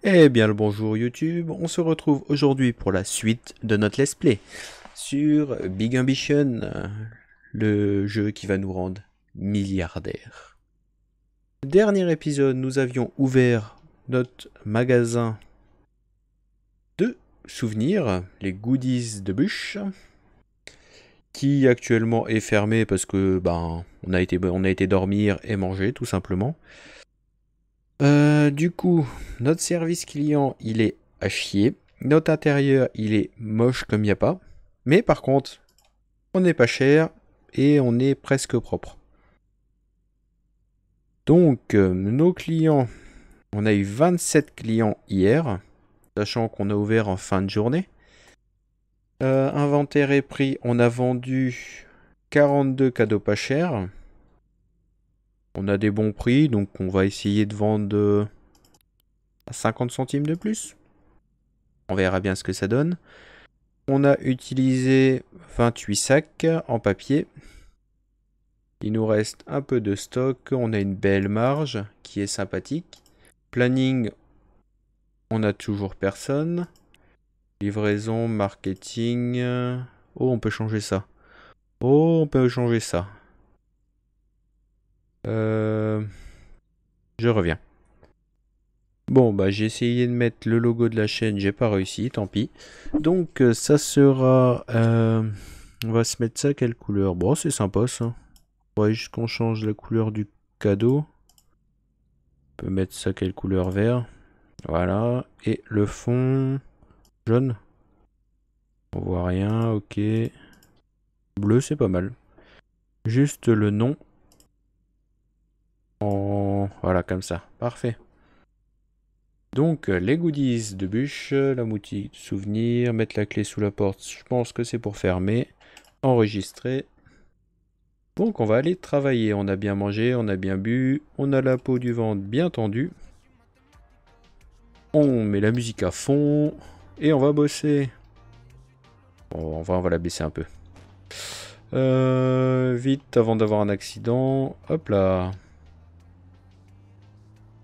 Eh bien le bonjour YouTube, on se retrouve aujourd'hui pour la suite de notre let's play sur Big Ambition, le jeu qui va nous rendre milliardaires. Dernier épisode, nous avions ouvert notre magasin de souvenirs, les goodies de bûche, qui actuellement est fermé parce que on a été dormir et manger tout simplement. Du coup, notre service client, il est à chier. Notre intérieur, il est moche comme il n'y a pas. Mais par contre, on n'est pas cher et on est presque propre. Donc, nos clients, on a eu 27 clients hier, sachant qu'on a ouvert en fin de journée. Inventaire et prix, on a vendu 42 cadeaux pas chers. On a des bons prix, donc on va essayer de vendre à 50 centimes de plus. On verra bien ce que ça donne. On a utilisé 28 sacs en papier. Il nous reste un peu de stock. On a une belle marge qui est sympathique. Planning, on a toujours personne. Livraison, marketing. Oh, on peut changer ça. Oh, on peut changer ça. Euh, Je reviens. Bon, bah j'ai essayé de mettre le logo de la chaîne, j'ai pas réussi, tant pis. Donc ça sera... on va se mettre ça quelle couleur? Bon, c'est sympa ça. Faudrait juste qu'on change la couleur du cadeau. On peut mettre ça quelle couleur? Vert. Voilà. Et le fond jaune. On voit rien, ok. Bleu, c'est pas mal. Juste le nom. Voilà, comme ça. Parfait. Donc, les goodies de bûche, la boutique de souvenirs, mettre la clé sous la porte, je pense que c'est pour fermer. Enregistrer. Donc, on va aller travailler. On a bien mangé, on a bien bu, on a la peau du ventre bien tendue. On met la musique à fond et on va bosser. Bon, on va la baisser un peu. Vite, avant d'avoir un accident. Hop là.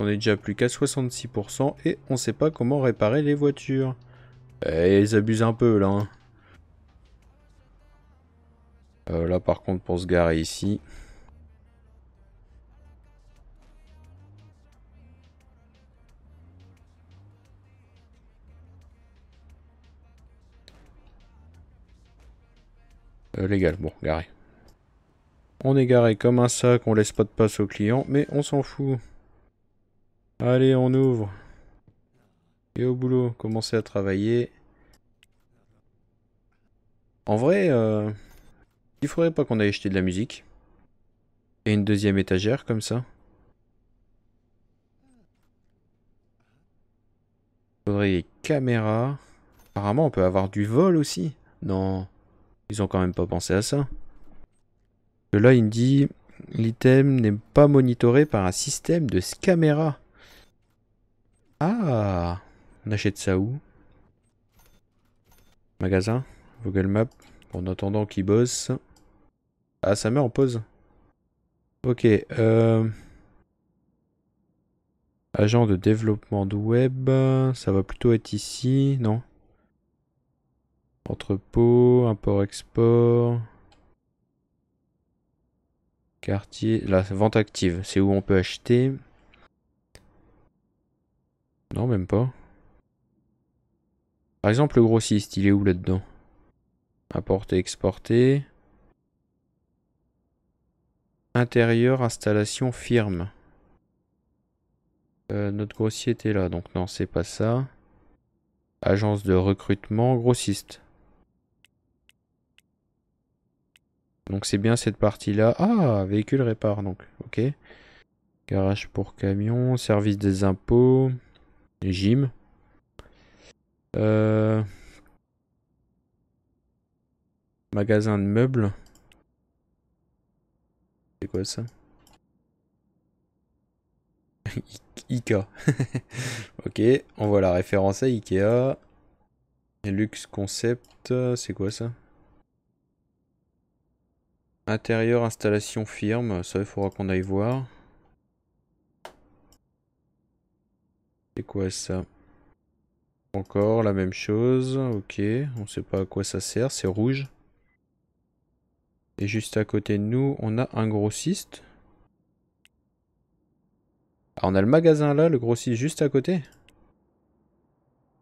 On est déjà plus qu'à 66% et on sait pas comment réparer les voitures. Ils abusent un peu là, hein. Là par contre pour se garer ici. Légal, bon, garé. On est garé comme un sac, on laisse pas de passe aux clients, mais on s'en fout. Allez, on ouvre. Et au boulot, commencer à travailler. En vrai, il faudrait pas qu'on aille acheter de la musique. Et une deuxième étagère comme ça. Faudrait des caméras. Apparemment, on peut avoir du vol aussi. Non, ils ont quand même pas pensé à ça. Que là, il me dit, l'item n'est pas monitoré par un système de caméra. Ah, on achète ça où? Magasin, Google Maps. En attendant qu'il bosse. Ah, ça met en pause. Ok, agent de développement de web, ça va plutôt être ici, non? Entrepôt, import-export, quartier, la vente active, c'est où on peut acheter. Non, même pas. Par exemple, le grossiste, il est où là-dedans? Importer, exporter. Intérieur, installation, firme. Notre grossier était là, donc non, c'est pas ça. Agence de recrutement, grossiste. Donc c'est bien cette partie-là. Ah, véhicule répare, donc, ok. Garage pour camion, service des impôts, gym. Euh, Magasin de meubles. C'est quoi ça? Ikea. Ok, on voit la référence à Ikea. Luxe Concept, c'est quoi ça? Intérieur, installation firme, ça il faudra qu'on aille voir. C'est quoi ça? Encore la même chose. Ok, on sait pas à quoi ça sert, c'est rouge. Et juste à côté de nous, on a un grossiste. Ah, on a le magasin là, le grossiste juste à côté.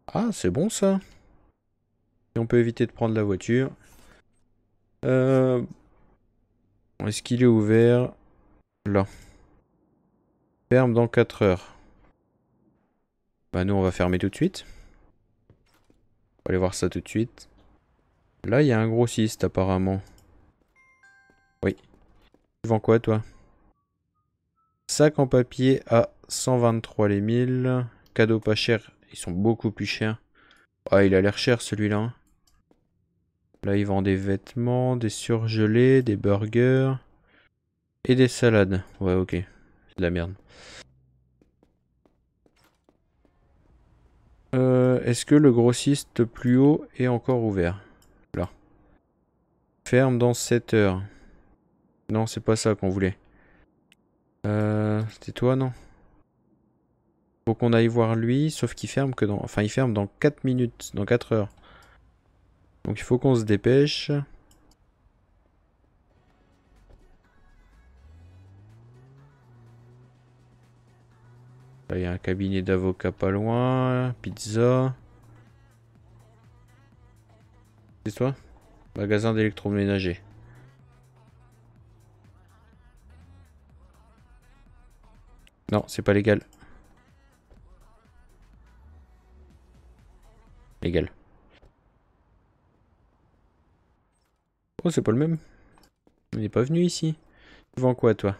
Ah, c'est bon ça. Et on peut éviter de prendre la voiture. Euh... Est-ce qu'il est ouvert? Là. Ferme dans 4 heures. Bah nous on va fermer tout de suite. On va aller voir ça tout de suite. Là il y a un grossiste apparemment. Oui. Tu vends quoi toi? Sac en papier à 123 les 1000. Cadeaux pas chers. Ils sont beaucoup plus chers. Ah il a l'air cher celui-là. Hein. Là il vend des vêtements, des surgelés, des burgers. Et des salades. Ouais ok. C'est de la merde. Est-ce que le grossiste plus haut est encore ouvert? Là. Ferme dans 7 heures. Non, c'est pas ça qu'on voulait. C'était toi, non? Faut qu'on aille voir lui, sauf qu'il ferme que dans... Enfin, il ferme dans 4 minutes, dans 4 heures. Donc il faut qu'on se dépêche. Là, il y a un cabinet d'avocat pas loin. Pizza. C'est toi? Magasin d'électroménager. Non, c'est pas légal. Légal. Oh, c'est pas le même. Il n'est pas venu ici. Tu vends quoi, toi?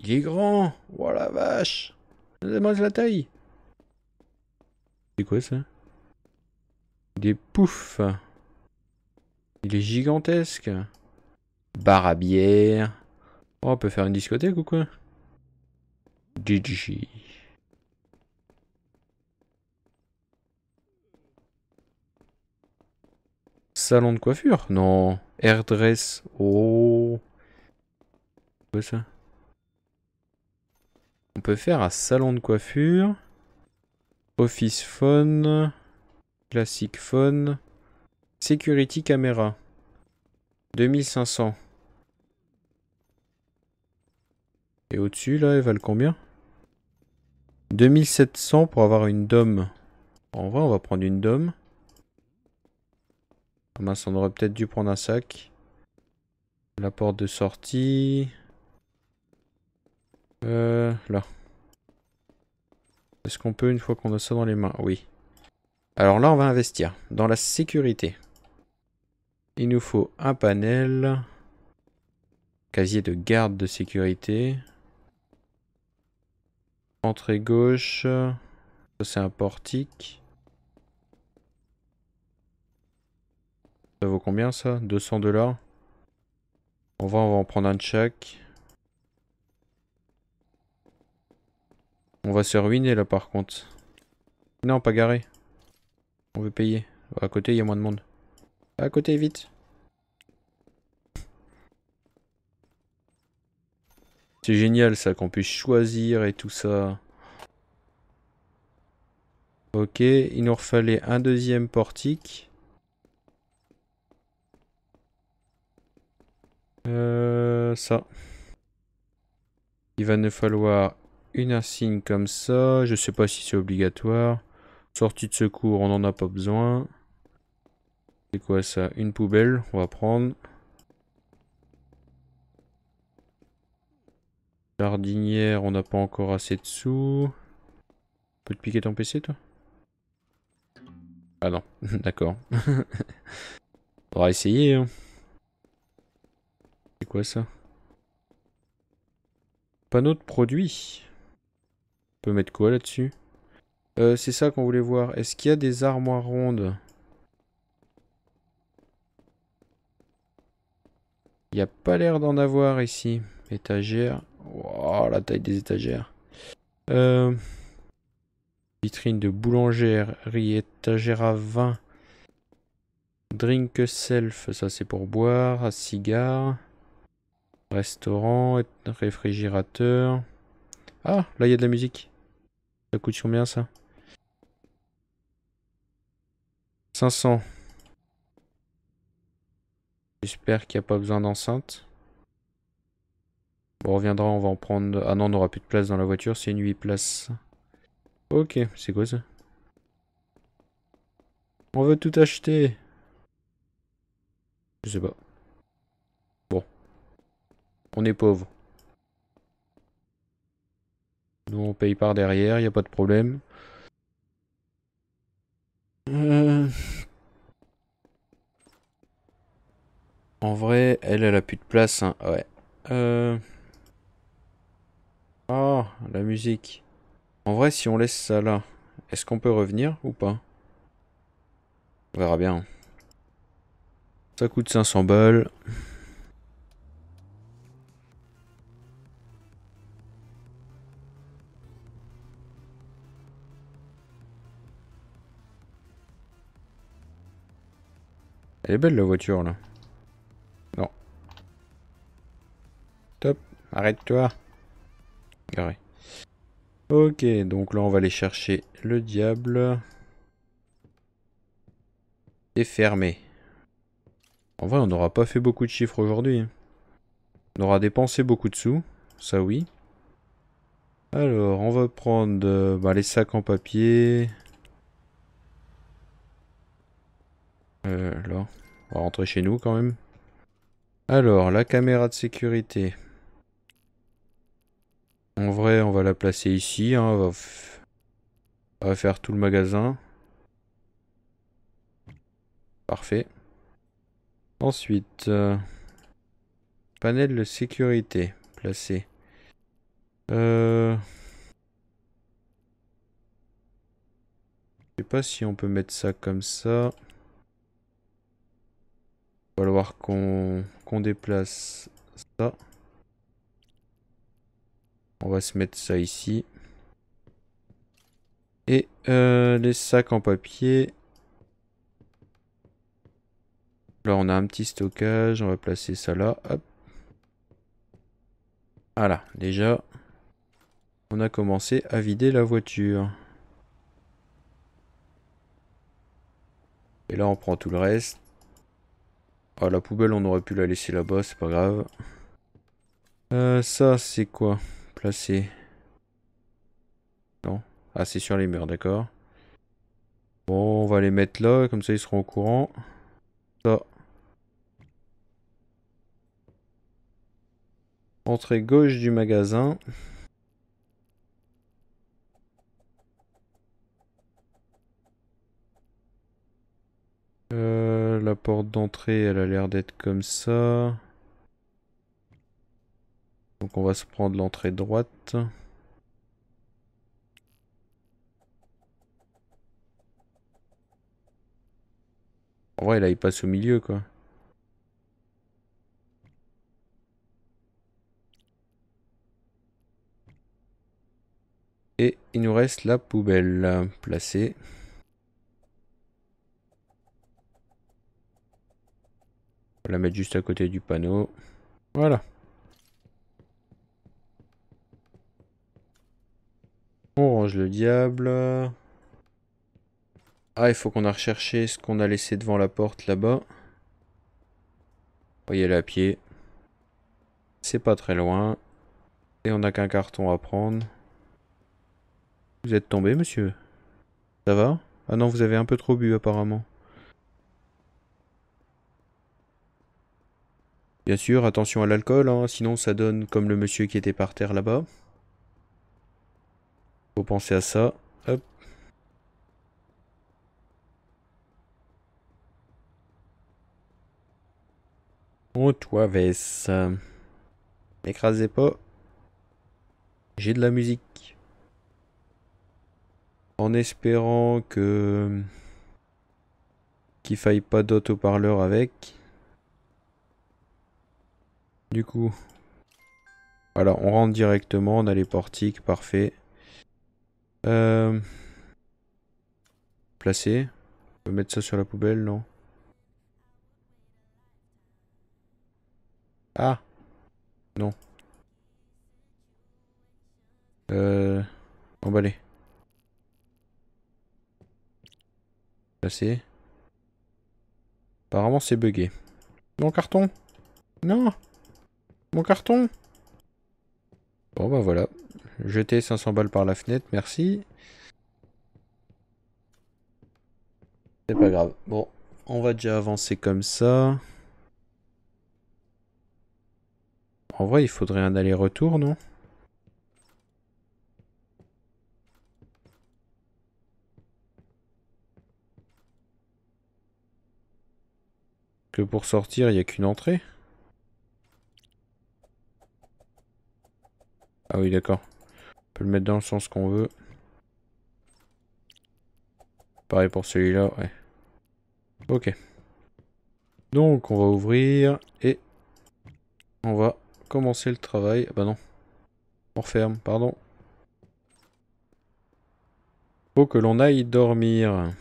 Il est grand. Oh la vache. Donne-moi de la taille. C'est quoi ça? Des poufs. Il est gigantesque. Bar à bière. Oh, on peut faire une discothèque ou quoi? GG. Salon de coiffure? Non. Hairdress. Oh. Quoi ça? On peut faire un salon de coiffure. Office phone. Classic phone. Security caméra. 2500. Et au-dessus, là, elle valent combien? 2700 pour avoir une dôme. En vrai, on va prendre une dôme. Ah mince, on aurait peut-être dû prendre un sac. La porte de sortie. Là. Est-ce qu'on peut une fois qu'on a ça dans les mains? Oui. Alors là, on va investir dans la sécurité. Il nous faut un panel. Casier de garde de sécurité. Entrée gauche. Ça, c'est un portique. Ça vaut combien, ça? 200 $. On va en prendre un de chaque. On va se ruiner, là, par contre. Non, pas garé. On veut payer. À côté, il y a moins de monde. À côté, vite. C'est génial, ça, qu'on puisse choisir et tout ça. Ok, il nous refallait un deuxième portique. Ça. Il va nous falloir une insigne comme ça. Je sais pas si c'est obligatoire. Sortie de secours, on n'en a pas besoin. C'est quoi ça? Une poubelle, on va prendre. Jardinière, on n'a pas encore assez de sous. Peux te piquer ton PC, toi? Ah non, d'accord. On va essayer, hein. C'est quoi ça? Panneau de produits. On peut mettre quoi là-dessus? C'est ça qu'on voulait voir. Est-ce qu'il y a des armoires rondes? Il n'y a pas l'air d'en avoir ici. Étagère. Wow, la taille des étagères. Vitrine de boulangerie, étagère à vin. Drink self, ça c'est pour boire. Cigare. Restaurant, réfrigérateur. Ah, là il y a de la musique. Ça coûte combien ça? 500. J'espère qu'il n'y a pas besoin d'enceinte. Bon, on reviendra, on va en prendre... Ah non, on n'aura plus de place dans la voiture, c'est une 8 places. Ok, c'est quoi ça? On veut tout acheter. Je sais pas. Bon, on est pauvre. Nous, on paye par derrière, y a pas de problème. En vrai, elle a plus de place, hein. Ouais. Oh, la musique. En vrai, si on laisse ça là, est-ce qu'on peut revenir ou pas? On verra bien. Ça coûte 500 balles. Elle est belle la voiture là. Non. Top. Arrête-toi. Garé. Ok, donc là on va aller chercher le diable. Et fermé. En vrai, on n'aura pas fait beaucoup de chiffres aujourd'hui. On aura dépensé beaucoup de sous. Ça oui. Alors, on va prendre bah, les sacs en papier. Là. On va rentrer chez nous quand même. Alors, la caméra de sécurité. En vrai, on va la placer ici, hein. On va faire tout le magasin. Parfait. Ensuite, panel de sécurité. Placé. Je sais pas si on peut mettre ça comme ça. Il va falloir qu'on déplace ça. On va se mettre ça ici. Et les sacs en papier. Là, on a un petit stockage. On va placer ça là. Hop. Voilà, déjà, on a commencé à vider la voiture. Et là, on prend tout le reste. Ah, la poubelle, on aurait pu la laisser là-bas, c'est pas grave. Ça, c'est quoi? Placer. Non. Ah, c'est sur les murs, d'accord. Bon, on va les mettre là, comme ça ils seront au courant. Ça. Entrée gauche du magasin. La porte d'entrée, elle a l'air d'être comme ça. Donc on va se prendre l'entrée droite. En vrai, là, il passe au milieu, quoi. Et il nous reste la poubelle placée. On va la mettre juste à côté du panneau. Voilà. On range le diable. Ah, il faut qu'on a recherché ce qu'on a laissé devant la porte là-bas. On va y aller à pied. C'est pas très loin. Et on n'a qu'un carton à prendre. Vous êtes tombé, monsieur? Ça va? Ah non, vous avez un peu trop bu apparemment. Bien sûr, attention à l'alcool, hein, sinon ça donne comme le monsieur qui était par terre là-bas. Faut penser à ça. Hop. Oh, toi, Vess. N'écrasez pas. J'ai de la musique. En espérant que... qu'il faille pas d'auto-parleur avec. Du coup... Voilà, on rentre directement, on a les portiques, parfait. Euh... Placé. On peut mettre ça sur la poubelle, non? Ah! Non. Euh... Emballé. Placé. Apparemment c'est buggé. Mon carton! Non! Mon carton! Bon bah voilà. Jeter 500 balles par la fenêtre, merci. C'est pas grave. Bon, on va déjà avancer comme ça. En vrai, il faudrait un aller-retour, non? Que pour sortir, il n'y a qu'une entrée? Ah oui, d'accord. On peut le mettre dans le sens qu'on veut. Pareil pour celui-là, ouais. Ok. Donc, on va ouvrir et on va commencer le travail. Ah bah non. On referme, pardon. Faut que l'on aille dormir.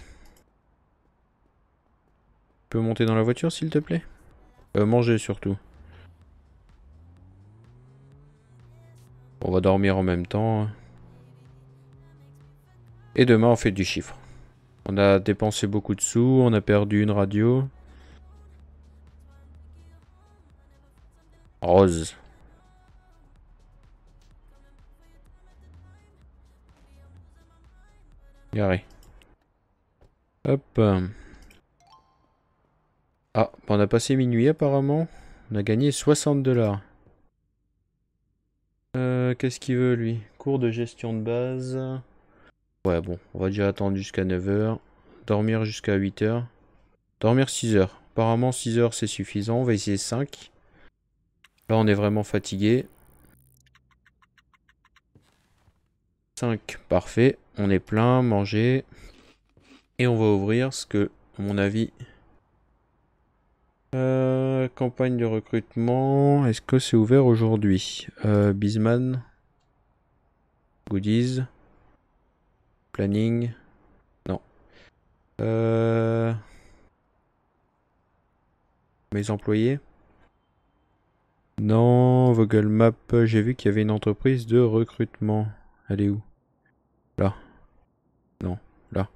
Tu peux monter dans la voiture, s'il te plaît? Manger surtout. On va dormir en même temps. Et demain, on fait du chiffre. On a dépensé beaucoup de sous, on a perdu une radio. Rose. Garé. Hop. Ah, on a passé minuit apparemment. On a gagné 60 $. Qu'est-ce qu'il veut lui? Cours de gestion de base. Ouais, bon, on va déjà attendre jusqu'à 9 h. Dormir jusqu'à 8 h. Dormir 6 heures. Apparemment 6 heures c'est suffisant, on va essayer 5. Là on est vraiment fatigué. 5, parfait. On est plein, manger. Et on va ouvrir ce que, à mon avis... campagne de recrutement. Est-ce que c'est ouvert aujourd'hui? Bisman. Goodies. Planning. Non. Mes employés. Non, Vogel Map, j'ai vu qu'il y avait une entreprise de recrutement. Elle est où? Là. Non, là.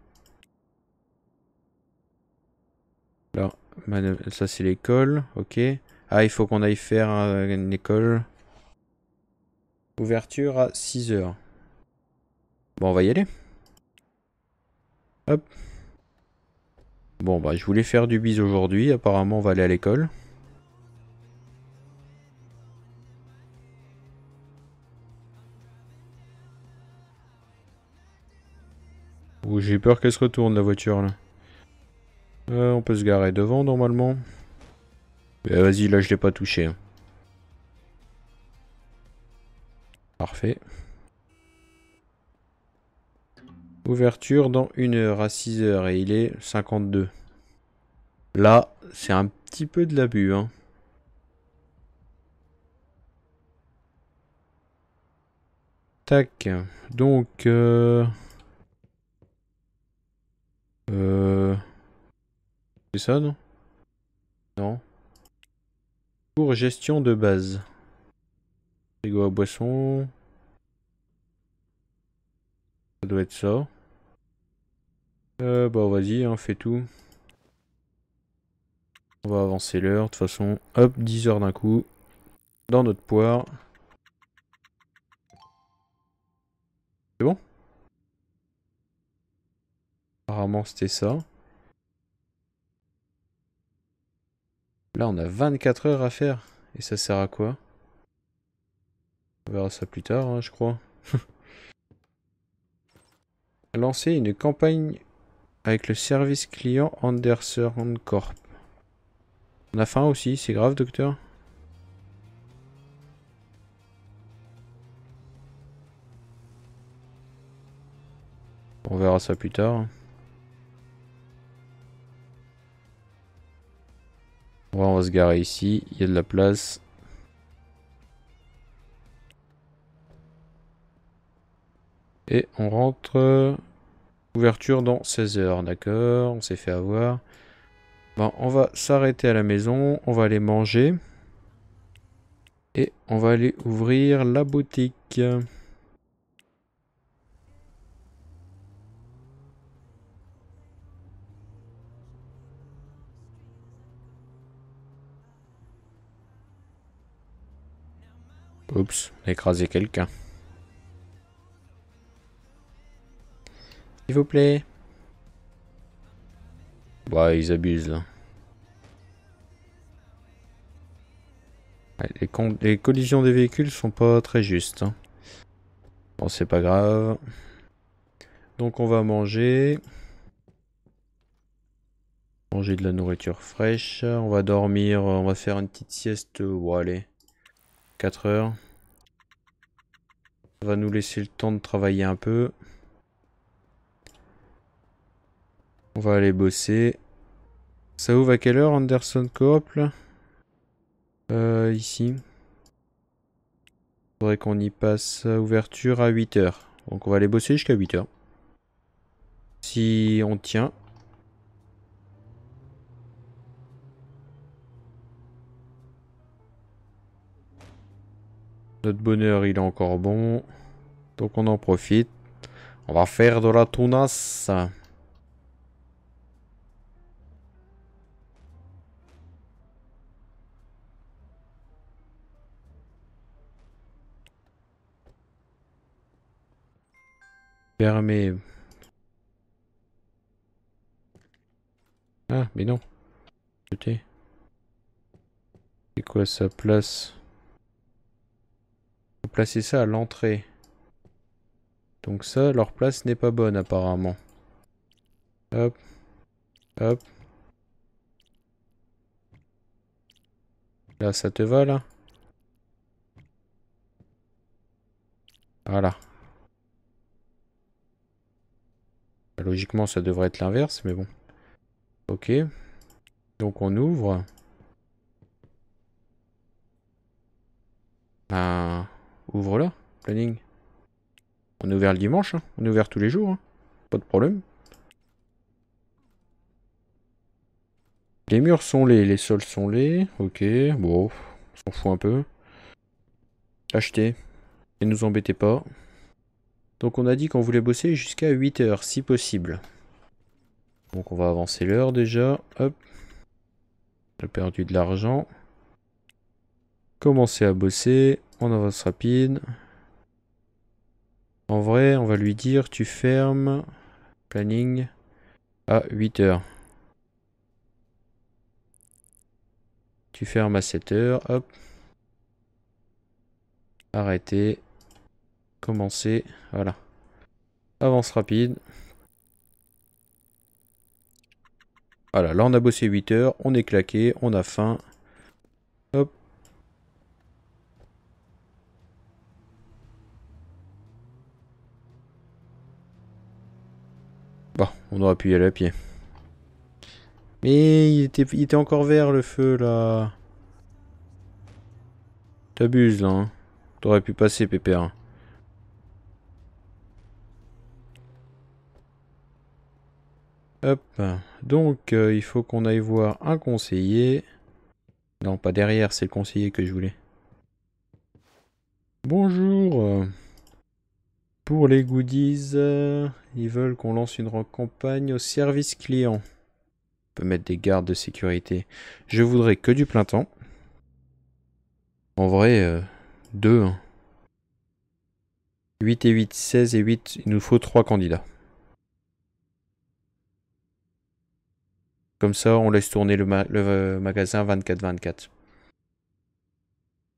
Là. Ça c'est l'école, ok. Ah, il faut qu'on aille faire une école. Ouverture à 6 h. Bon, on va y aller. Hop. Bon, bah, je voulais faire du bise aujourd'hui. Apparemment, on va aller à l'école. Ouh, j'ai peur qu'elle se retourne, la voiture, là. On peut se garer devant, normalement. Vas-y, là, je l'ai pas touché, hein. Parfait. Ouverture dans 1 heure à 6 h et il est 52. Là, c'est un petit peu de l'abus, hein. Tac. Donc, c'est ça, non? Non. Pour gestion de base. Frigo à boisson. Ça doit être ça. Bah vas-y, hein, fais tout. On va avancer l'heure, de toute façon. Hop, 10 heures d'un coup. Dans notre poire. C'est bon? Apparemment, c'était ça. Là, on a 24 heures à faire. Et ça sert à quoi? On verra ça plus tard, hein, je crois. Lancer une campagne avec le service client Anderson Corp. On a faim aussi, c'est grave, docteur? On verra ça plus tard. On va se garer ici, il y a de la place. Et on rentre. Ouverture dans 16 h, d'accord, on s'est fait avoir. Bon, on va s'arrêter à la maison, on va aller manger. Et on va aller ouvrir la boutique. Oups, on a écrasé quelqu'un. S'il vous plaît. Ouais, ils abusent là. Ouais, les collisions des véhicules sont pas très justes, hein. Bon, c'est pas grave. Donc on va manger. Manger de la nourriture fraîche. On va dormir. On va faire une petite sieste. Bon, allez. 4 heures. Ça va nous laisser le temps de travailler un peu. On va aller bosser. Ça ouvre à quelle heure, Anderson Coop, là? Ici. Faudrait qu'on y passe. Ouverture à 8 heures. Donc on va aller bosser jusqu'à 8 heures. Si on tient. Notre bonheur, il est encore bon. Donc on en profite. On va faire de la tunasse. Fermé. Ah, mais non. Jeter. C'est quoi ça? Place. Faut placer ça à l'entrée. Donc ça, leur place n'est pas bonne apparemment. Hop. Hop. Là, ça te va là? Voilà. Logiquement, ça devrait être l'inverse, mais bon. Ok. Donc on ouvre. Ah, ouvre là, planning. On est ouvert le dimanche, hein. On est ouvert tous les jours, hein. Pas de problème. Les murs sont laids, les sols sont laids. Ok, bon, on s'en fout un peu. Acheter. Et nous embêtez pas. Donc on a dit qu'on voulait bosser jusqu'à 8 heures, si possible. Donc on va avancer l'heure déjà. Hop. J'ai perdu de l'argent. Commencer à bosser. On avance rapide. En vrai, on va lui dire tu fermes. Planning à 8 heures. Tu fermes à 7 heures. Hop. Arrêter. Commencer. Voilà. Avance rapide. Voilà, là on a bossé 8 heures. On est claqué. On a faim. Hop. Bon, on aurait pu y aller à pied. Mais il était encore vert le feu là. T'abuses là, hein. T'aurais pu passer, Pépère. Hop. Donc, il faut qu'on aille voir un conseiller. Non, pas derrière, c'est le conseiller que je voulais. Bonjour. Pour les goodies, ils veulent qu'on lance une campagne au service client. On peut mettre des gardes de sécurité. Je voudrais que du plein temps. En vrai, 2. 8 et 8, 16 et 8. Il nous faut 3 candidats. Comme ça, on laisse tourner le magasin 24/24.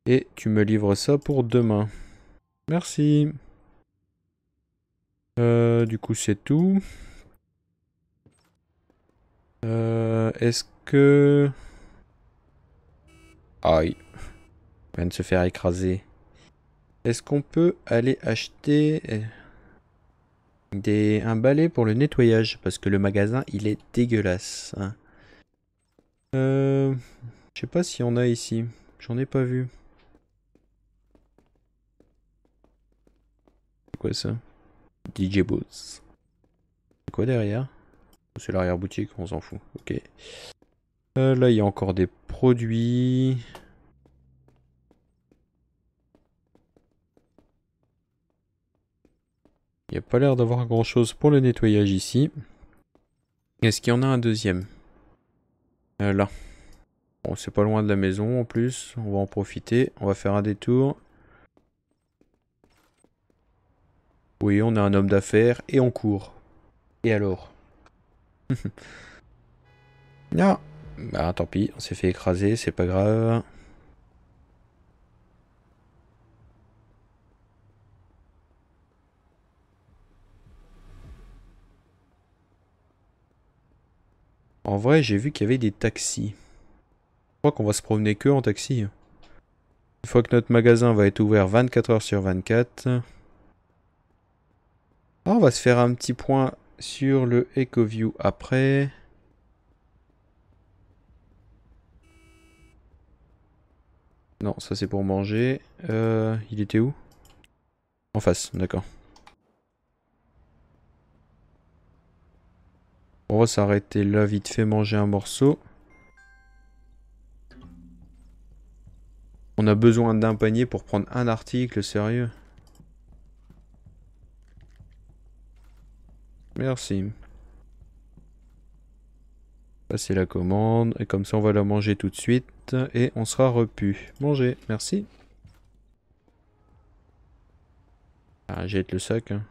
Et tu me livres ça pour demain. Merci. Du coup, c'est tout. Est-ce que... Aïe. On vient de se faire écraser. Est-ce qu'on peut aller acheter un balai pour le nettoyage? Parce que le magasin, il est dégueulasse, hein. Je sais pas s'il y en a ici. J'en ai pas vu. C'est quoi ça? DJ Boots. C'est quoi derrière? C'est l'arrière-boutique, on s'en fout. Ok. Là, il y a encore des produits. Il n'y a pas l'air d'avoir grand-chose pour le nettoyage ici. Est-ce qu'il y en a un deuxième? Là. Bon, c'est pas loin de la maison en plus. On va en profiter. On va faire un détour. Oui, on est un homme d'affaires et on court. Et alors? Non. Bah tant pis, on s'est fait écraser, c'est pas grave. En vrai, j'ai vu qu'il y avait des taxis. Je crois qu'on va se promener que en taxi. Une fois que notre magasin va être ouvert 24 heures sur 24. Ah, on va se faire un petit point sur le EcoView après. Non, ça c'est pour manger. Il était où? En face, d'accord. On va s'arrêter là, vite fait manger un morceau. On a besoin d'un panier pour prendre un article, sérieux? Merci. Passer la commande, et comme ça on va la manger tout de suite, et on sera repu. Manger, merci. Ah, jette le sac. Hein.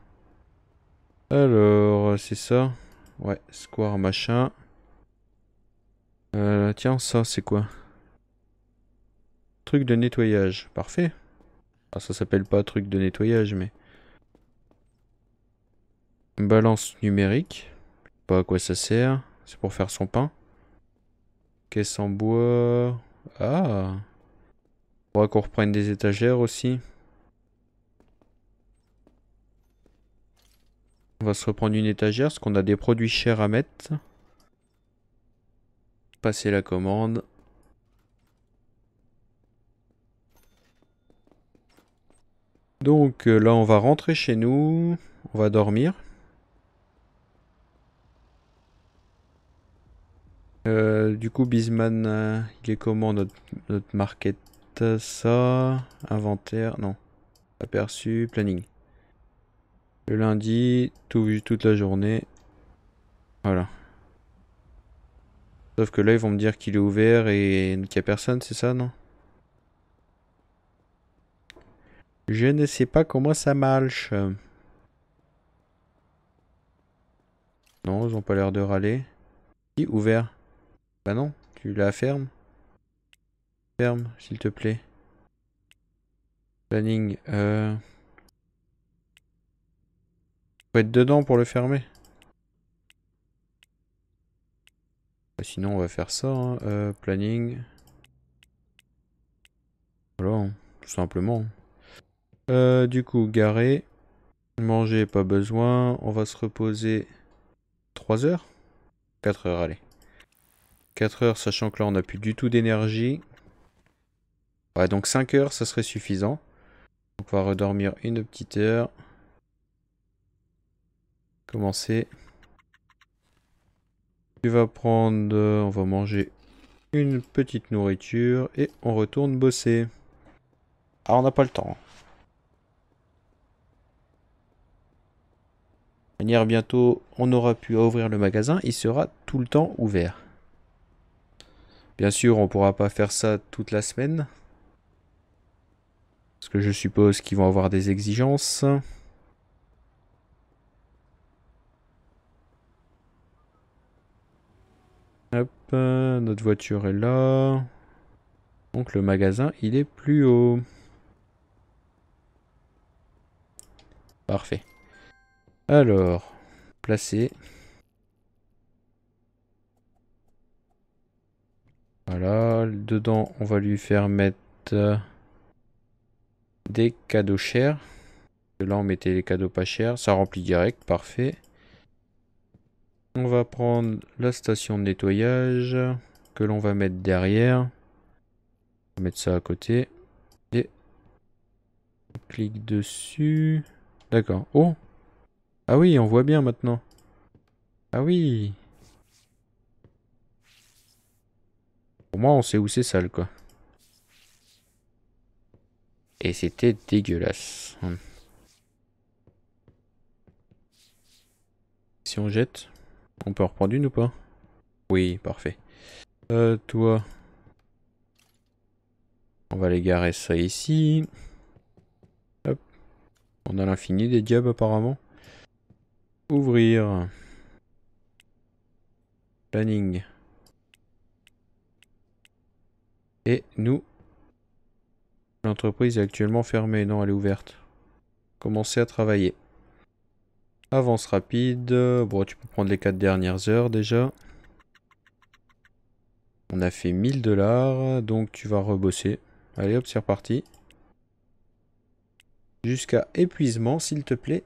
Alors, c'est ça. Ouais, square machin. Tiens, ça c'est quoi? Truc de nettoyage, parfait. Ah, ça s'appelle pas truc de nettoyage, mais... Balance numérique. Je sais pas à quoi ça sert. C'est pour faire son pain. Caisse en bois. Ah. Faudra qu'on reprenne des étagères aussi. On va se reprendre une étagère parce qu'on a des produits chers à mettre. Passer la commande. Donc là on va rentrer chez nous. On va dormir. Du coup Bisman, il est comment notre market? Ça. Inventaire. Non. Aperçu. Planning. Le lundi, tout vu toute la journée. Voilà. Sauf que là, ils vont me dire qu'il est ouvert et qu'il n'y a personne, c'est ça, non? Je ne sais pas comment ça marche. Non, ils ont pas l'air de râler. Si, ouvert. Bah non, tu la fermes. Ferme, s'il te plaît. Planning. Faut être dedans pour le fermer. Bah, sinon, on va faire ça. Hein. Planning. Voilà, hein, tout simplement. Du coup, garer. Manger, pas besoin. On va se reposer 3 heures? 4 heures, allez. 4 heures, sachant que là, on n'a plus du tout d'énergie. Ouais, donc 5 heures, ça serait suffisant. Donc, on va redormir une petite heure. Commencer. Tu vas prendre... on va manger une petite nourriture et on retourne bosser. Ah, on n'a pas le temps. De manière, bientôt, on aura pu ouvrir le magasin. Il sera tout le temps ouvert. Bien sûr, on pourra pas faire ça toute la semaine. Parce que je suppose qu'ils vont avoir des exigences. Hop, notre voiture est là. Donc le magasin, il est plus haut. Parfait. Alors, placer. Voilà, dedans, on va lui faire mettre des cadeaux chers. Là, on mettait les cadeaux pas chers. Ça remplit direct, parfait. On va prendre la station de nettoyage que l'on va mettre derrière. On va mettre ça à côté. Et on clique dessus. D'accord. Oh! Ah oui, on voit bien maintenant. Ah oui! Pour moi, on sait où c'est sale, quoi. Et c'était dégueulasse. Si on jette, on peut en reprendre une ou pas? Oui, parfait. Toi, on va aller garer ça ici. Hop. On a l'infini des diables apparemment. Ouvrir. Planning. Et nous, l'entreprise est actuellement fermée. Non, elle est ouverte. Commencer à travailler. Avance rapide. Bon, tu peux prendre les 4 dernières heures déjà. On a fait 1000 $, donc tu vas rebosser. Allez hop, c'est reparti. Jusqu'à épuisement, s'il te plaît.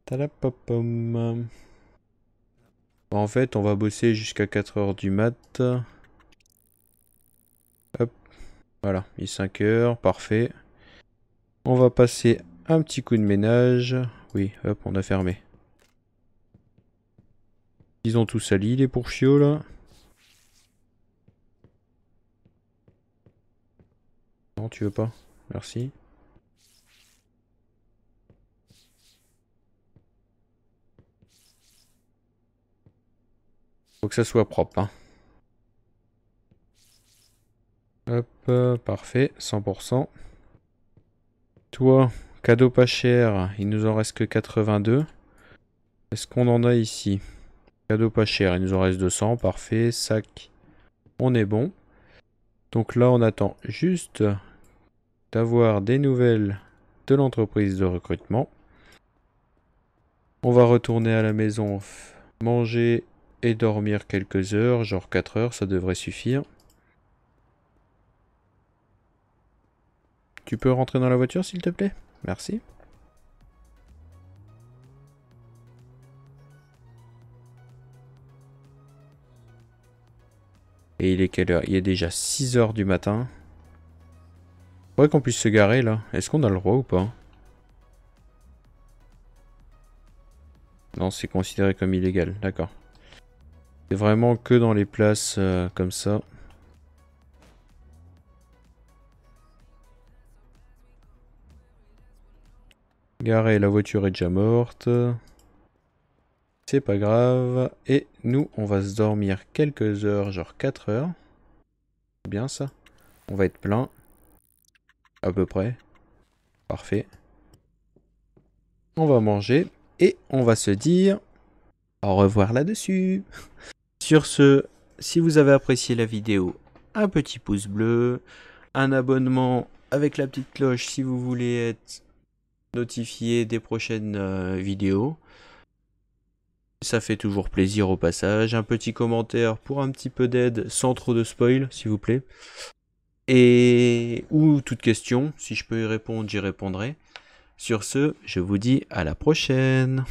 Talapopom. En fait, on va bosser jusqu'à 4 heures du mat. Hop, voilà, il est 5 heures, parfait. On va passer un petit coup de ménage. Oui, hop, on a fermé. Ils ont tout sali, les pourchiots, là. Non, tu veux pas? Merci. Faut que ça soit propre, hein. Hop, parfait, 100%. Toi, cadeau pas cher, il nous en reste que 82. Est-ce qu'on en a ici? Cadeau pas cher, il nous en reste 200, parfait. Sac, on est bon. Donc là, on attend juste d'avoir des nouvelles de l'entreprise de recrutement. On va retourner à la maison, manger et dormir quelques heures, genre 4 heures, ça devrait suffire. Tu peux rentrer dans la voiture, s'il te plaît? Merci. Et il est quelle heure? Il est déjà 6 heures du matin. Faudrait qu'on puisse se garer, là. Est-ce qu'on a le droit ou pas? Non, c'est considéré comme illégal, d'accord. C'est vraiment que dans les places comme ça. Garer, la voiture est déjà morte. C'est pas grave. Et nous, on va se dormir quelques heures, genre 4 heures. C'est bien ça. On va être plein. À peu près. Parfait. On va manger. Et on va se dire au revoir là-dessus. Sur ce, si vous avez apprécié la vidéo, un petit pouce bleu. Un abonnement avec la petite cloche si vous voulez être notifié des prochaines vidéos. Ça fait toujours plaisir au passage. Un petit commentaire pour un petit peu d'aide sans trop de spoil, s'il vous plaît. Et ou toute question, si je peux y répondre, j'y répondrai. Sur ce, je vous dis à la prochaine.